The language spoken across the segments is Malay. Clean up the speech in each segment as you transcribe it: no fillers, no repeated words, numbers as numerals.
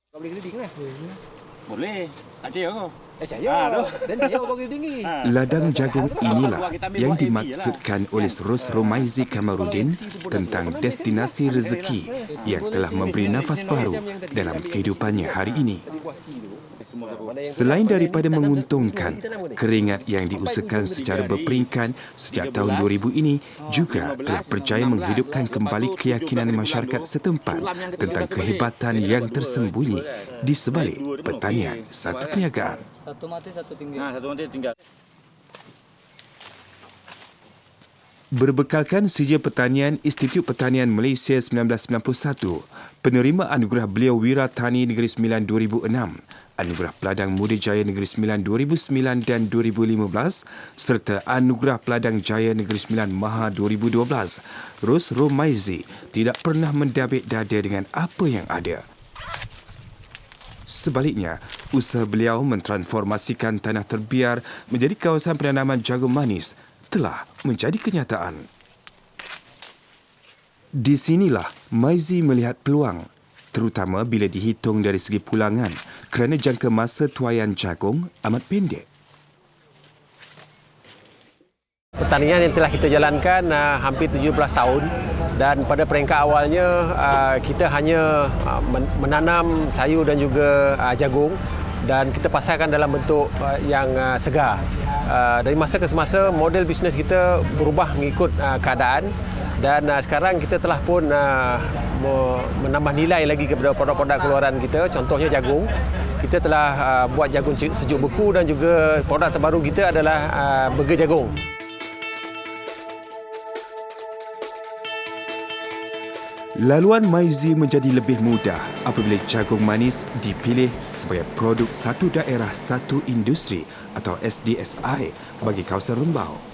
Kau boleh grading lah. Boleh. Tak ada ke? Cahaya. Dan dia kau grading ni. Ladang jagung inilah yang dimaksudkan oleh Ros Romaizi Kamarudin tentang destinasi rezeki yang telah memberi nafas baru dalam kehidupannya hari ini. Selain daripada menguntungkan, keringat yang diusahakan secara berperingkat sejak tahun 2000 ini juga telah berjaya menghidupkan kembali keyakinan masyarakat setempat tentang kehebatan yang tersembunyi di sebalik pertanian satu perniagaan. Satu mati, satu tinggal. Satu mati tinggal. Berbekalkan Sijil Pertanian Institut Pertanian Malaysia 1991, penerima anugerah Beliau Wira Tani Negeri Sembilan 2006, Anugerah Peladang Muda Jaya Negeri Sembilan 2009 dan 2015 serta Anugerah Peladang Jaya Negeri Sembilan Maha 2012, Ros Romaizi tidak pernah mendabik dada dengan apa yang ada. Sebaliknya, usaha beliau mentransformasikan tanah terbiar menjadi kawasan penanaman jagung manis telah menjadi kenyataan. Di sinilah Maizi melihat peluang, terutama bila dihitung dari segi pulangan kerana jangka masa tuaian jagung amat pendek. Pertanian yang telah kita jalankan hampir 17 tahun dan pada peringkat awalnya kita hanya menanam sayur dan juga jagung dan kita pasarkan dalam bentuk yang segar. Dari masa ke semasa model bisnes kita berubah mengikut keadaan dan sekarang kita telah pun menambah nilai lagi kepada produk-produk keluaran kita, contohnya jagung. Kita telah buat jagung sejuk beku dan juga produk terbaru kita adalah burger jagung. Laluan Maizi menjadi lebih mudah apabila jagung manis dipilih sebagai produk satu daerah satu industri atau SDSI bagi kawasan Rembau.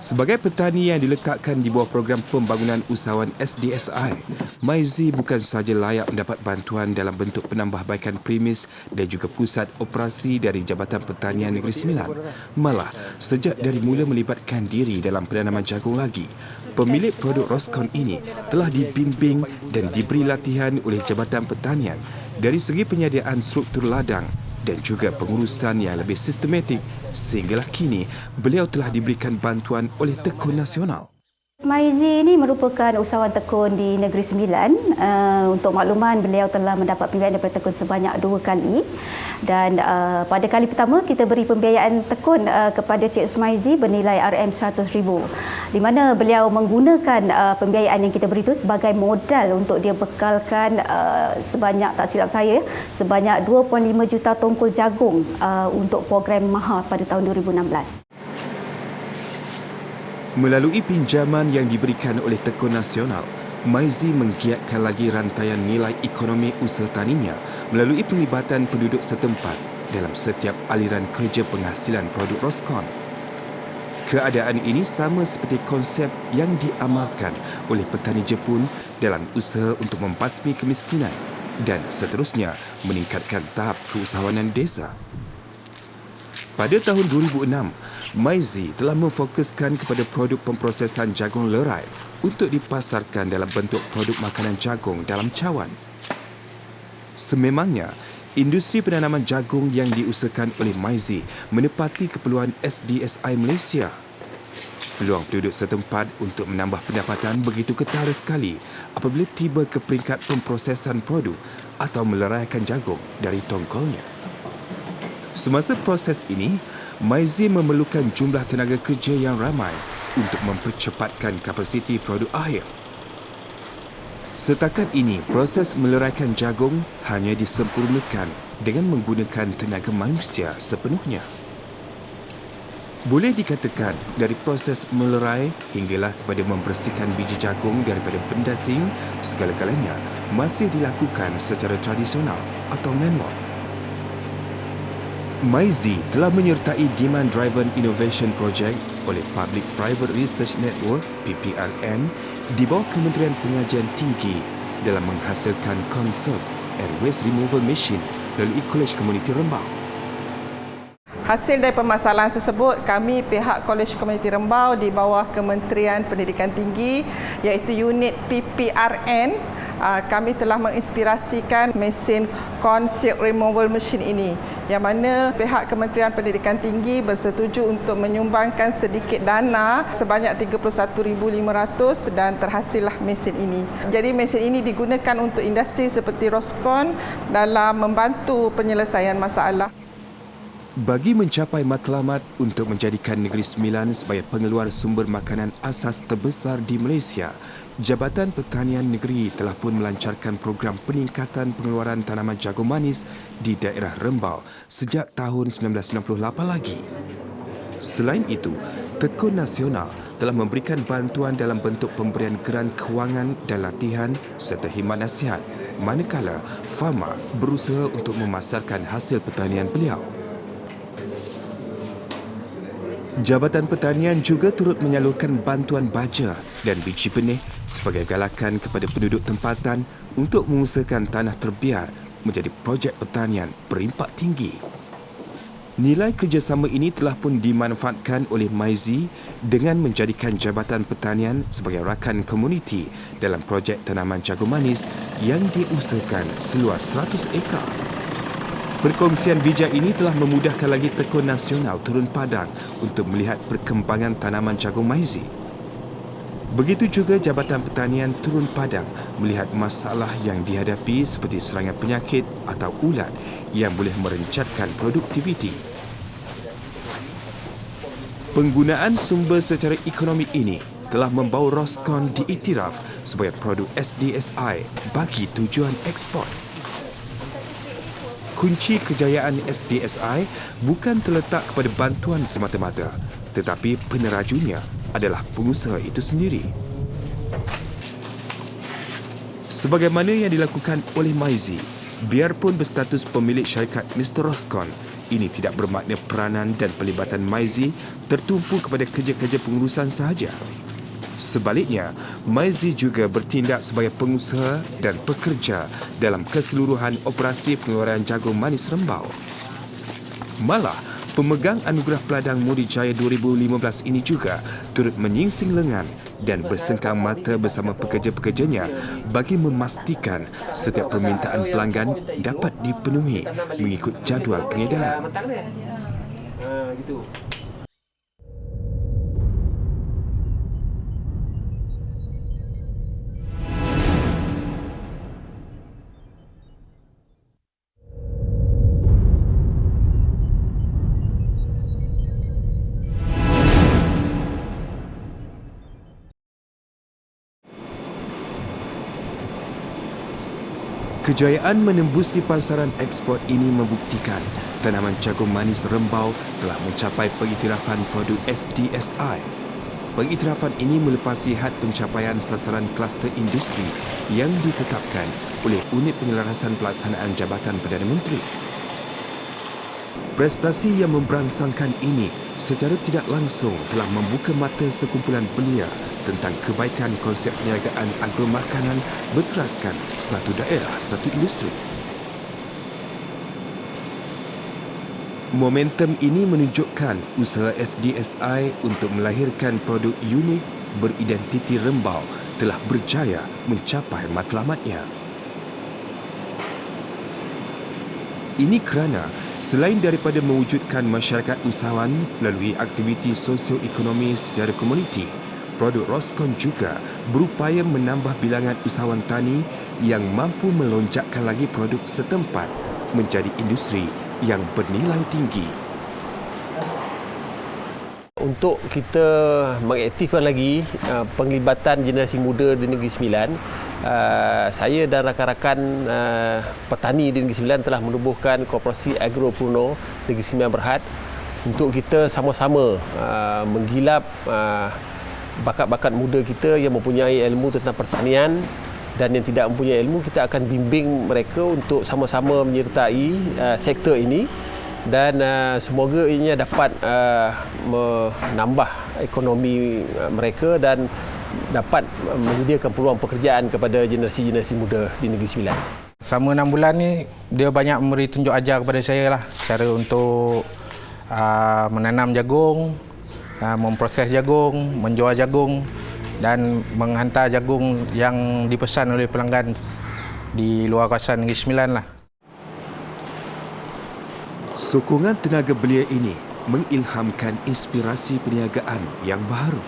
Sebagai petani yang diletakkan di bawah program pembangunan usahawan SDSI, Maizi bukan sahaja layak mendapat bantuan dalam bentuk penambahbaikan premis dan juga pusat operasi dari Jabatan Pertanian Negeri Sembilan. Malah, sejak dari mula melibatkan diri dalam penanaman jagung lagi, pemilik produk Roskon ini telah dibimbing dan diberi latihan oleh Jabatan Pertanian dari segi penyediaan struktur ladang dan juga pengurusan yang lebih sistematik sehinggalah kini beliau telah diberikan bantuan oleh Tekun Nasional. Maizi ini merupakan usahawan tekun di Negeri Sembilan. Untuk makluman, beliau telah mendapat pembiayaan daripada tekun sebanyak 2 kali. Dan pada kali pertama, kita beri pembiayaan tekun kepada Cik Maizi bernilai RM100,000. Di mana beliau menggunakan pembiayaan yang kita beri itu sebagai modal untuk dia bekalkan sebanyak, tak silap saya, sebanyak 2.5 juta tongkol jagung untuk program MAHA pada tahun 2016. Melalui pinjaman yang diberikan oleh Tekun Nasional, Maizi menggiatkan lagi rantaian nilai ekonomi usaha taninya melalui penglibatan penduduk setempat dalam setiap aliran kerja penghasilan produk Roskon. Keadaan ini sama seperti konsep yang diamalkan oleh petani Jepun dalam usaha untuk membasmi kemiskinan dan seterusnya meningkatkan tahap keusahawanan desa. Pada tahun 2006, Maizi telah memfokuskan kepada produk pemprosesan jagung lerai untuk dipasarkan dalam bentuk produk makanan jagung dalam cawan. Sememangnya, industri penanaman jagung yang diusahakan oleh Maizi menepati keperluan SDSI Malaysia. Peluang penduduk setempat untuk menambah pendapatan begitu ketara sekali apabila tiba ke peringkat pemprosesan produk atau meleraikan jagung dari tongkolnya. Semasa proses ini, Maizi memerlukan jumlah tenaga kerja yang ramai untuk mempercepatkan kapasiti produk akhir. Setakat ini, proses meleraikan jagung hanya disempurnakan dengan menggunakan tenaga manusia sepenuhnya. Boleh dikatakan dari proses melerai hinggalah kepada membersihkan biji jagung daripada benda asing, segala-galanya masih dilakukan secara tradisional atau manual. Maizi telah menyertai Demand Driven Innovation Project oleh Public Private Research Network (PPRN) di bawah Kementerian Pengajian Tinggi dalam menghasilkan konsep Air Waste Removal Machine melalui Kolej Komuniti Rembau. Hasil dari permasalahan tersebut, kami pihak Kolej Komuniti Rembau di bawah Kementerian Pendidikan Tinggi iaitu unit PPRN, kami telah menginspirasikan mesin Cone Silk Removal Machine ini, yang mana pihak Kementerian Pendidikan Tinggi bersetuju untuk menyumbangkan sedikit dana sebanyak 31,500 dan terhasillah mesin ini. Jadi mesin ini digunakan untuk industri seperti Roscon dalam membantu penyelesaian masalah. Bagi mencapai matlamat untuk menjadikan Negeri Sembilan sebagai pengeluar sumber makanan asas terbesar di Malaysia, Jabatan Pertanian Negeri telah pun melancarkan program peningkatan pengeluaran tanaman jagung manis di daerah Rembau sejak tahun 1998 lagi. Selain itu, Tekun Nasional telah memberikan bantuan dalam bentuk pemberian geran kewangan dan latihan serta khidmat nasihat, manakala Fama berusaha untuk memasarkan hasil pertanian beliau. Jabatan Pertanian juga turut menyalurkan bantuan baja dan biji benih sebagai galakan kepada penduduk tempatan untuk mengusahakan tanah terbiar menjadi projek pertanian berimpak tinggi. Nilai kerjasama ini telah pun dimanfaatkan oleh MyZ dengan menjadikan Jabatan Pertanian sebagai rakan komuniti dalam projek tanaman jagung manis yang diusahakan seluas 100 ekar. Perkongsian bijak ini telah memudahkan lagi Tekun Nasional turun padang untuk melihat perkembangan tanaman jagung MyZ. Begitu juga Jabatan Pertanian turun padang melihat masalah yang dihadapi seperti serangan penyakit atau ulat yang boleh merencatkan produktiviti. Penggunaan sumber secara ekonomi ini telah membawa Roscon diiktiraf sebagai produk SDSI bagi tujuan ekspor. Kunci kejayaan SDSI bukan terletak kepada bantuan semata-mata, tetapi penerajunya adalah pengusaha itu sendiri. Sebagaimana yang dilakukan oleh MyZ, biarpun berstatus pemilik syarikat Mr. Roscon, ini tidak bermakna peranan dan pelibatan MyZ tertumpu kepada kerja-kerja pengurusan sahaja. Sebaliknya, MyZ juga bertindak sebagai pengusaha dan pekerja dalam keseluruhan operasi pengeluaran jagung manis Rembau. Malah, pemegang Anugerah Peladang Murid Jaya 2015 ini juga turut menyingsing lengan dan bersengkang mata bersama pekerja-pekerjanya bagi memastikan setiap permintaan pelanggan dapat dipenuhi mengikut jadual pengedaran. Kejayaan menembusi pasaran ekspor ini membuktikan tanaman jagung manis Rembau telah mencapai pengiktirafan produk SDSI. Pengiktirafan ini melepasi had pencapaian sasaran kluster industri yang ditetapkan oleh Unit Penyelarasan Pelaksanaan Jabatan Perdana Menteri. Prestasi yang memberangsangkan ini secara tidak langsung telah membuka mata sekumpulan belia tentang kebaikan konsep perniagaan agromakanan berteraskan satu daerah, satu industri. Momentum ini menunjukkan usaha SDSI untuk melahirkan produk unik beridentiti Rembau telah berjaya mencapai matlamatnya. Ini kerana selain daripada mewujudkan masyarakat usahawan melalui aktiviti sosioekonomi secara komuniti, produk Roscon juga berupaya menambah bilangan usahawan tani yang mampu melonjakkan lagi produk setempat menjadi industri yang bernilai tinggi. Untuk kita mengaktifkan lagi penglibatan generasi muda di Negeri Sembilan, saya dan rakan-rakan petani di Negeri Sembilan telah menubuhkan Koperasi Agropurno Negeri Sembilan Berhad untuk kita sama-sama menggilap bakat-bakat muda kita yang mempunyai ilmu tentang pertanian, dan yang tidak mempunyai ilmu kita akan bimbing mereka untuk sama-sama menyertai sektor ini, dan semoga ianya dapat menambah ekonomi mereka dan dapat menyediakan peluang pekerjaan kepada generasi-generasi muda di Negeri Sembilan. Selama 6 bulan ni dia banyak memberi tunjuk ajar kepada saya lah cara untuk menanam jagung, memproses jagung, menjual jagung dan menghantar jagung yang dipesan oleh pelanggan di luar kawasan Negeri Sembilan lah. Sokongan tenaga belia ini mengilhamkan inspirasi perniagaan yang baru.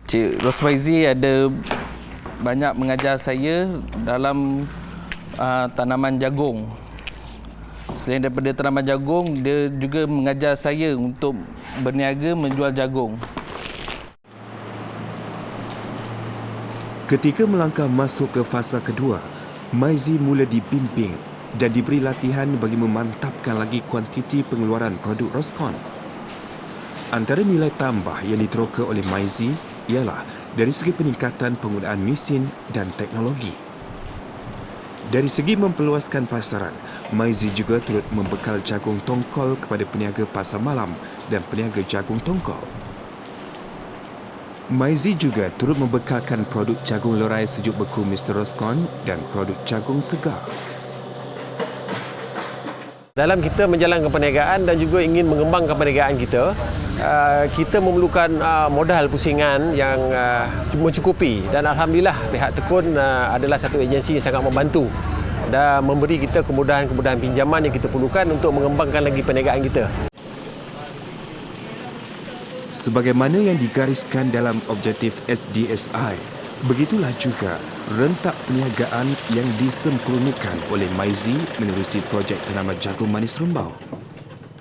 Cik Rosmaizi ada banyak mengajar saya dalam tanaman jagung. Selain daripada tanaman jagung, dia juga mengajar saya untuk berniaga menjual jagung. Ketika melangkah masuk ke fasa kedua, Maizi mula dibimbing dan diberi latihan bagi memantapkan lagi kuantiti pengeluaran produk Roscon. Antara nilai tambah yang diteroka oleh Maizi ialah dari segi peningkatan penggunaan mesin dan teknologi. Dari segi memperluaskan pasaran, Maizi juga turut membekal jagung tongkol kepada peniaga pasar malam dan peniaga jagung tongkol. Maizi juga turut membekalkan produk jagung lerai sejuk beku Mr. Roscon dan produk jagung segar. Dalam kita menjalankan perniagaan dan juga ingin mengembangkan perniagaan kita, kita memerlukan modal pusingan yang mencukupi, dan alhamdulillah pihak Tekun adalah satu agensi yang sangat membantu dan memberi kita kemudahan-kemudahan pinjaman yang kita perlukan untuk mengembangkan lagi perniagaan kita. Sebagaimana yang digariskan dalam objektif SDSI, begitulah juga rentak perniagaan yang disempurnakan oleh Maizi menerusi projek tanaman jagung manis rembau.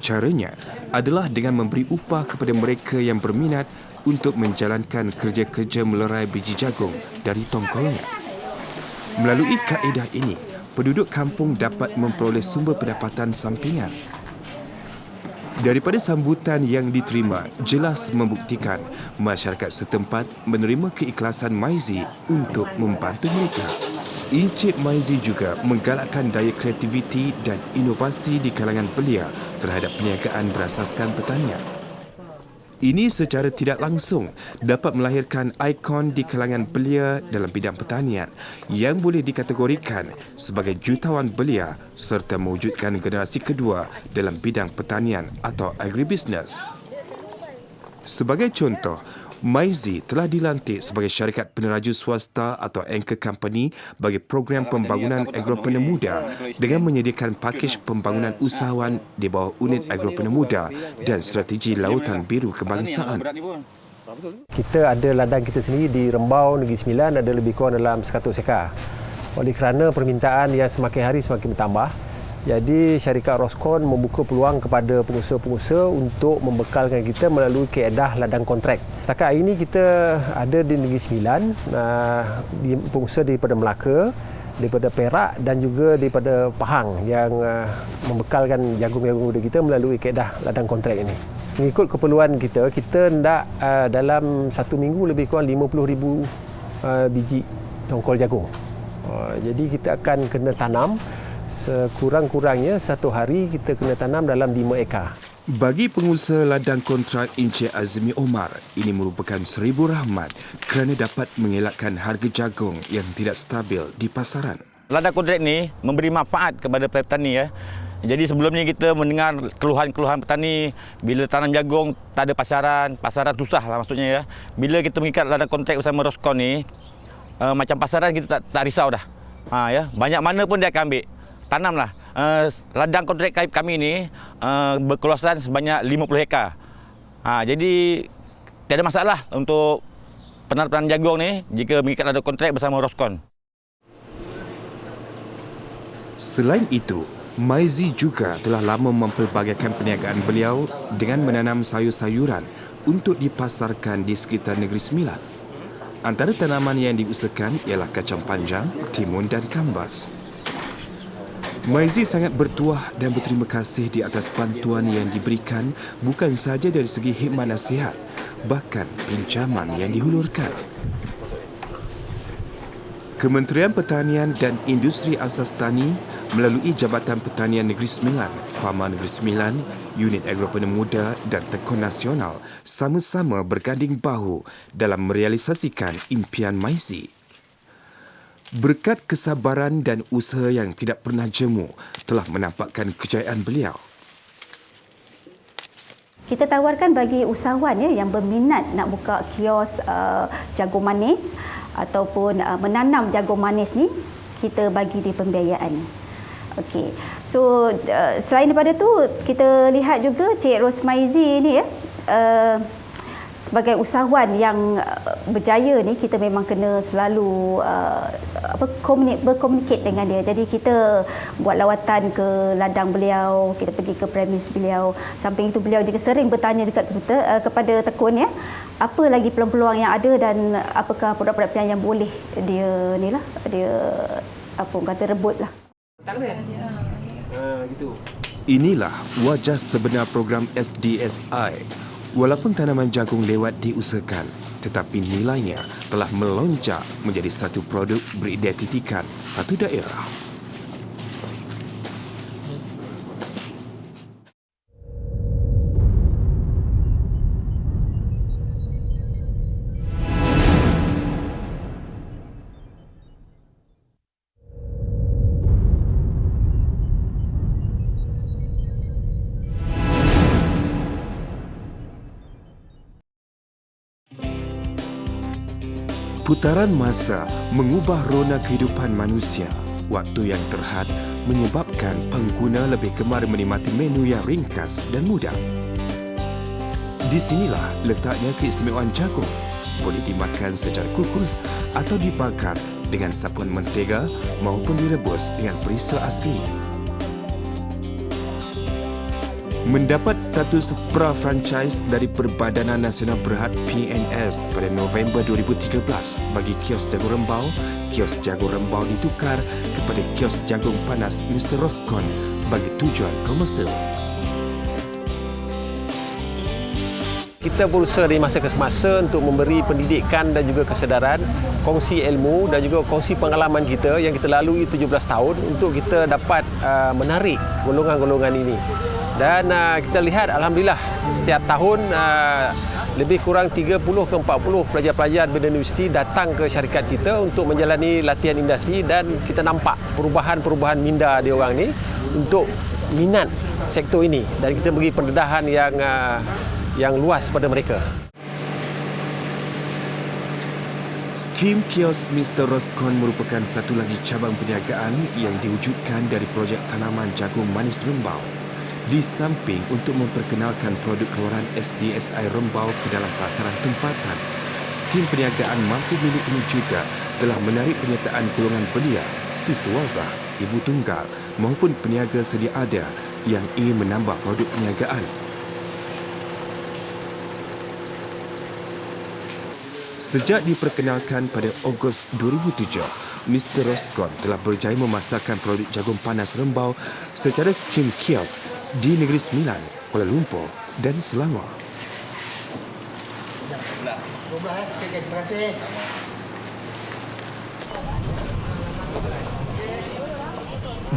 Caranya adalah dengan memberi upah kepada mereka yang berminat untuk menjalankan kerja-kerja melerai biji jagung dari tongkolnya. Melalui kaedah ini, penduduk kampung dapat memperoleh sumber pendapatan sampingan. Daripada sambutan yang diterima, jelas membuktikan masyarakat setempat menerima keikhlasan Maizi untuk membantu mereka. Encik Maizi juga menggalakkan daya kreativiti dan inovasi di kalangan belia terhadap perniagaan berasaskan pertanian. Ini secara tidak langsung dapat melahirkan ikon di kalangan belia dalam bidang pertanian yang boleh dikategorikan sebagai jutawan belia serta mewujudkan generasi kedua dalam bidang pertanian atau agribisnes. Sebagai contoh, Maizi telah dilantik sebagai syarikat peneraju swasta atau anchor company bagi program pembangunan agropreneur muda dengan menyediakan pakej pembangunan usahawan di bawah unit agropreneur muda dan strategi lautan biru kebangsaan. Kita ada ladang kita sendiri di Rembau, Negeri Sembilan, ada lebih kurang dalam 100 ekar. Oleh kerana permintaan yang semakin hari semakin bertambah, jadi syarikat Roscon membuka peluang kepada pengusaha-pengusaha untuk membekalkan kita melalui kaedah ladang kontrak. Setakat hari ini kita ada di Negeri Sembilan, pengusaha daripada Melaka, daripada Perak dan juga daripada Pahang yang membekalkan jagung-jagung muda kita melalui kaedah ladang kontrak ini. Mengikut keperluan kita, kita hendak dalam satu minggu lebih kurang 50,000 biji tongkol jagung. Jadi kita akan kena tanam sekurang-kurangnya satu hari kita kena tanam dalam 5 ekar. Bagi pengusaha ladang kontrak Encik Azmi Omar, ini merupakan seribu rahmat kerana dapat mengelakkan harga jagung yang tidak stabil di pasaran. Ladang kontrak ni memberi manfaat kepada petani ya. Jadi sebelum ni kita mendengar keluhan-keluhan petani bila tanam jagung tak ada pasaran susah lah maksudnya ya. Bila kita mengikat ladang kontrak bersama Roscon ni, macam pasaran kita tak risau dah. Ya, banyak mana pun dia akan ambil. Tanamlah. Ladang kontrak kami ni berkeluasan sebanyak 50 hektar. Jadi tiada masalah untuk penanam jagung ni jika mengikat ladang kontrak bersama Roscon. Selain itu, Maizi juga telah lama mempelbagaikan perniagaan beliau dengan menanam sayur-sayuran untuk dipasarkan di sekitar Negeri Sembilan. Antara tanaman yang diusahakan ialah kacang panjang, timun dan kambas. Maizi sangat bertuah dan berterima kasih di atas bantuan yang diberikan bukan sahaja dari segi khidmat nasihat, bahkan pinjaman yang dihulurkan. Kementerian Pertanian dan Industri Asas Tani melalui Jabatan Pertanian Negeri Sembilan, Fama Negeri Sembilan, Unit Agropreneur Muda dan Tekun Nasional sama-sama berganding bahu dalam merealisasikan impian Maizi. Berkat kesabaran dan usaha yang tidak pernah jemu telah menampakkan kejayaan beliau. Kita tawarkan bagi usahawan yang berminat nak buka kios jagung manis ataupun menanam jagung manis ni, kita bagi dia pembiayaan. Okey. So selain daripada tu, kita lihat juga Cik Rosmaizi ni sebagai usahawan yang berjaya ni, kita memang kena selalu berkomunikasi dengan dia. Jadi kita buat lawatan ke ladang beliau, kita pergi ke premis beliau. Samping itu beliau juga sering bertanya dekat kita, kepada Tekun apa lagi peluang-peluang yang ada dan apakah produk-produk pilihan yang boleh dia rebut lah. Inilah wajah sebenar program SDSI. Walaupun tanaman jagung lewat diusahakan, tetapi nilainya telah melonjak menjadi satu produk beridentitikan satu daerah. Putaran masa mengubah rona kehidupan manusia. Waktu yang terhad menyebabkan pengguna lebih gemar menikmati menu yang ringkas dan mudah. Di sinilah letaknya keistimewaan jagung. Boleh dimakan secara kukus atau dibakar dengan sapuan mentega maupun direbus dengan perisa asli. Mendapat status pra-franchise dari Perbadanan Nasional Berhad PNS pada November 2013 bagi kios jagung rembau, kios jagung rembau ditukar kepada kios jagung panas Mr. Roscon bagi tujuan komersial. Kita berusaha dari masa ke semasa untuk memberi pendidikan dan juga kesedaran, kongsi ilmu dan juga kongsi pengalaman kita yang kita lalui 17 tahun untuk kita dapat menarik golongan-golongan ini. Dan kita lihat alhamdulillah setiap tahun lebih kurang 30 ke 40 pelajar-pelajar Bina Universiti datang ke syarikat kita untuk menjalani latihan industri dan kita nampak perubahan-perubahan minda dia orang ni untuk minat sektor ini dan kita beri pendedahan yang luas pada mereka. Skim kios Mr. Roscon merupakan satu lagi cabang perniagaan yang diwujudkan dari projek tanaman jagung manis rembau. Di samping untuk memperkenalkan produk keluaran SDSI Rembau ke dalam pasaran tempatan, skim perniagaan mampu milik ini juga telah menarik penyertaan golongan belia, siswaza, ibu tunggal maupun peniaga sedia ada yang ingin menambah produk perniagaan. Sejak diperkenalkan pada Ogos 2007, Mr. Roscon telah berjaya memasarkan produk jagung panas rembau secara skim kios di Negeri Sembilan, Kuala Lumpur dan Selangor.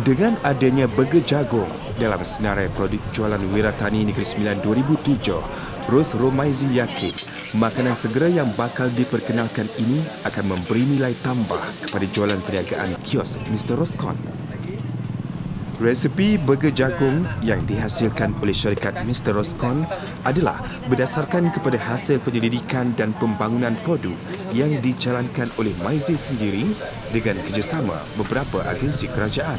Dengan adanya burger jagung dalam senarai produk jualan Wiratani Negeri Sembilan 2007, Ros Romaizi yakin makanan segera yang bakal diperkenalkan ini akan memberi nilai tambah kepada jualan perniagaan kios Mr. Roscon. Resepi burger jagung yang dihasilkan oleh syarikat Mr. Roscon adalah berdasarkan kepada hasil penyelidikan dan pembangunan produk yang dijalankan oleh Maizi sendiri dengan kerjasama beberapa agensi kerajaan.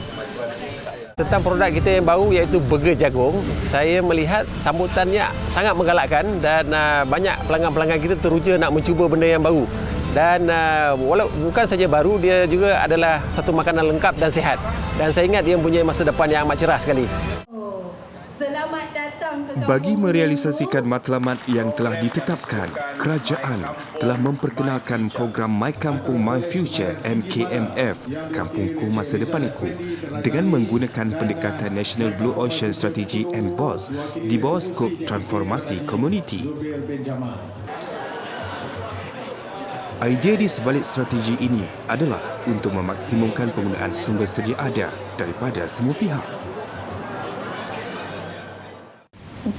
Tentang produk kita yang baru iaitu burger jagung, saya melihat sambutannya sangat menggalakkan dan banyak pelanggan-pelanggan kita teruja nak mencuba benda yang baru. Dan walaupun bukan saja baru, dia juga adalah satu makanan lengkap dan sihat. Dan saya ingat dia mempunyai masa depan yang amat cerah sekali. Selamat datang ke Bagi merealisasikan matlamat yang telah ditetapkan, kerajaan telah memperkenalkan program My Kampung My Future MKMF, Kampungku Masa Depanku, dengan menggunakan pendekatan National Blue Ocean Strategy and BOS di bawah skop transformasi komuniti. Idea di sebalik strategi ini adalah untuk memaksimumkan penggunaan sumber sedia ada daripada semua pihak.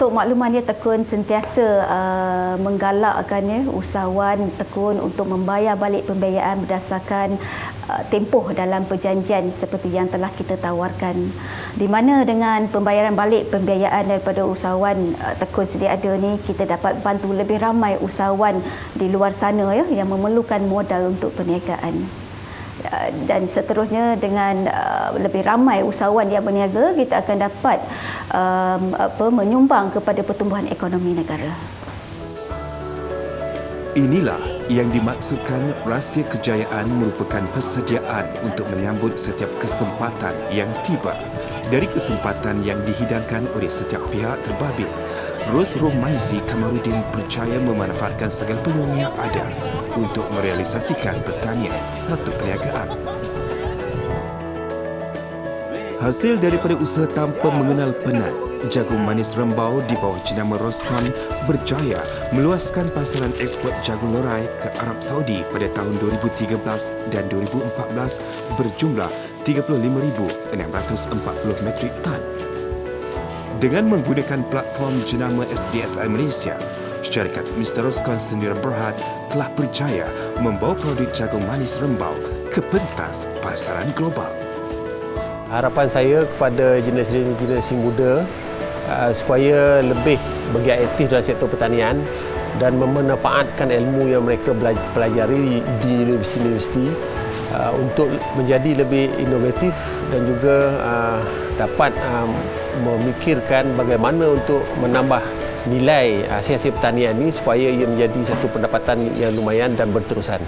Untuk maklumannya, Tekun sentiasa menggalakkan usahawan Tekun untuk membayar balik pembiayaan berdasarkan tempoh dalam perjanjian seperti yang telah kita tawarkan. Di mana dengan pembayaran balik pembiayaan daripada usahawan Tekun sedia ada ni, kita dapat bantu lebih ramai usahawan di luar sana yang memerlukan modal untuk perniagaan. Dan seterusnya dengan lebih ramai usahawan yang berniaga, kita akan dapat menyumbang kepada pertumbuhan ekonomi negara. Inilah yang dimaksudkan rahsia kejayaan merupakan persediaan untuk menyambut setiap kesempatan yang tiba. Dari kesempatan yang dihidangkan oleh setiap pihak terbabit, Ros Romaizi Kamarudin percaya memanfaatkan segala peluang yang ada untuk merealisasikan pertanian satu perniagaan. Hasil daripada usaha tanpa mengenal penat, jagung manis Rembau di bawah jenama Roskon berjaya meluaskan pasaran ekspor jagung lorai ke Arab Saudi pada tahun 2013 dan 2014 berjumlah 35,640 metrik tan. Dengan menggunakan platform jenama SDSI Malaysia, syarikat Mr. Roskon Sdn Bhd telah berjaya membawa produk jagung manis Rembau ke pentas pasaran global. Harapan saya kepada generasi muda supaya lebih bergiat aktif dalam sektor pertanian dan memanfaatkan ilmu yang mereka pelajari di universiti-universiti untuk menjadi lebih inovatif dan juga dapat memikirkan bagaimana untuk menambah nilai hasil pertanian ini supaya ia menjadi satu pendapatan yang lumayan dan berterusan.